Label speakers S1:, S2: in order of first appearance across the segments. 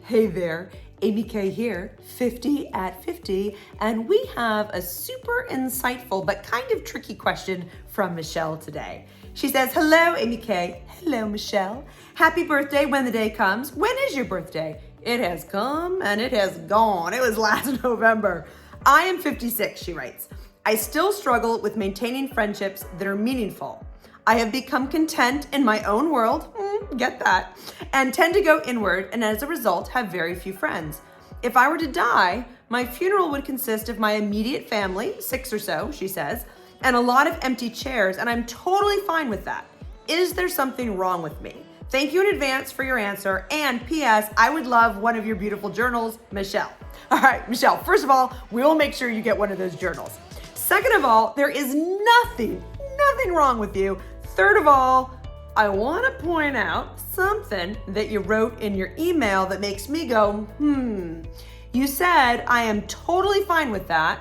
S1: Hey there, Amy Kay here, 50 at 50, and we have a super insightful but kind of tricky question from Michelle today. She says, hello, Amy Kay. Hello, Michelle. Happy birthday when the day comes. When is your birthday? It has come and it has gone. It was last November. I am 56, she writes. I still struggle with maintaining friendships that are meaningful. I have become content in my own world, get that, and tend to go inward, and as a result have very few friends. If I were to die, my funeral would consist of my immediate family, 6 or so, she says, and a lot of empty chairs, and I'm totally fine with that. Is there something wrong with me? Thank you in advance for your answer, and P.S. I would love one of your beautiful journals, Michelle. All right, Michelle, first of all, we'll make sure you get one of those journals. Second of all, there is nothing wrong with you. Third of all, I want to point out something that you wrote in your email that makes me go, You said, I am totally fine with that.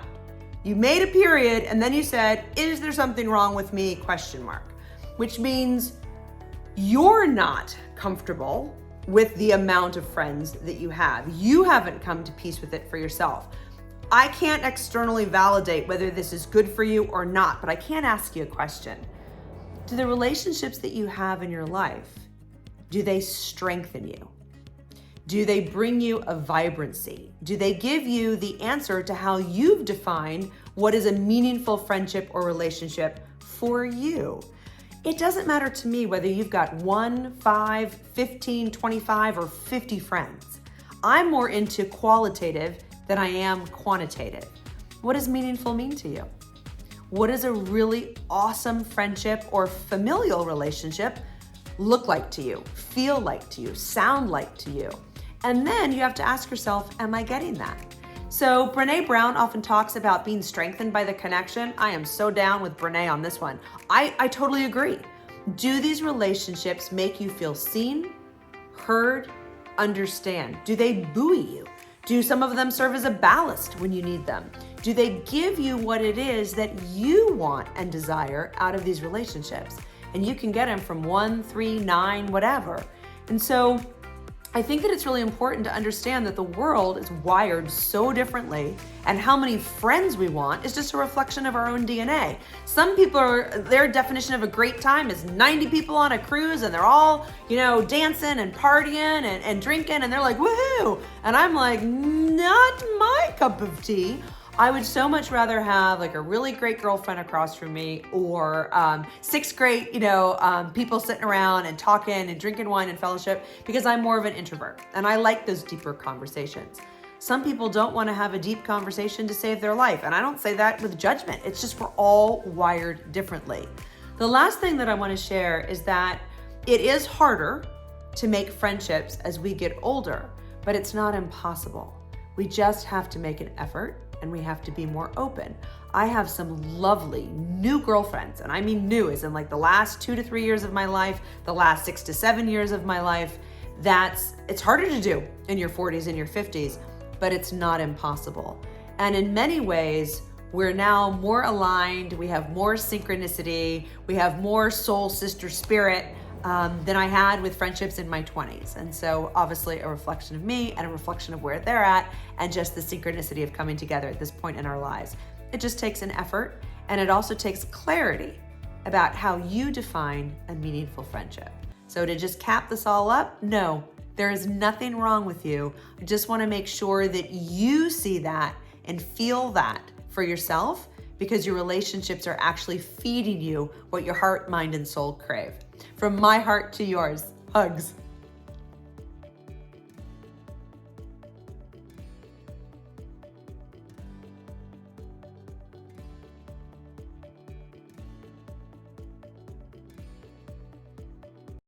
S1: You made a period, and then you said, is there something wrong with me, ? Which means you're not comfortable with the amount of friends that you have. You haven't come to peace with it for yourself. I can't externally validate whether this is good for you or not, but I can ask you a question. Do the relationships that you have in your life, do they strengthen you? Do they bring you a vibrancy? Do they give you the answer to how you've defined what is a meaningful friendship or relationship for you? It doesn't matter to me whether you've got 1, 5, 15, 25, or 50 friends. I'm more into qualitative than I am quantitative. What does meaningful mean to you? What does a really awesome friendship or familial relationship look like to you, feel like to you, sound like to you? And then you have to ask yourself, am I getting that? So Brené Brown often talks about being strengthened by the connection. I am so down with Brené on this one. I totally agree. Do these relationships make you feel seen, heard, understand? Do they buoy you? Do some of them serve as a ballast when you need them? Do they give you what it is that you want and desire out of these relationships? And you can get them from 1, 3, 9, whatever. And so I think that it's really important to understand that the world is wired so differently, and how many friends we want is just a reflection of our own DNA. Some people their definition of a great time is 90 people on a cruise, and they're all, dancing and partying and drinking, and they're like, woohoo! And I'm like, not my cup of tea. I would so much rather have like a really great girlfriend across from me, or 6 great, people sitting around and talking and drinking wine and fellowship, because I'm more of an introvert and I like those deeper conversations. Some people don't want to have a deep conversation to save their life, and I don't say that with judgment. It's just we're all wired differently. The last thing that I want to share is that it is harder to make friendships as we get older, but it's not impossible. We just have to make an effort, and we have to be more open. I have some lovely new girlfriends, and I mean new as in like the last 2 to 3 years of my life, the last 6 to 7 years of my life. It's harder to do in your 40s and your 50s, but it's not impossible. And in many ways, we're now more aligned, we have more synchronicity, we have more soul sister spirit than I had with friendships in my 20s. And so obviously a reflection of me and a reflection of where they're at, and just the synchronicity of coming together at this point in our lives. It just takes an effort, and it also takes clarity about how you define a meaningful friendship. So to just cap this all up, no, there is nothing wrong with you. I just want to make sure that you see that and feel that for yourself, because your relationships are actually feeding you what your heart, mind, and soul crave. From my heart to yours, hugs.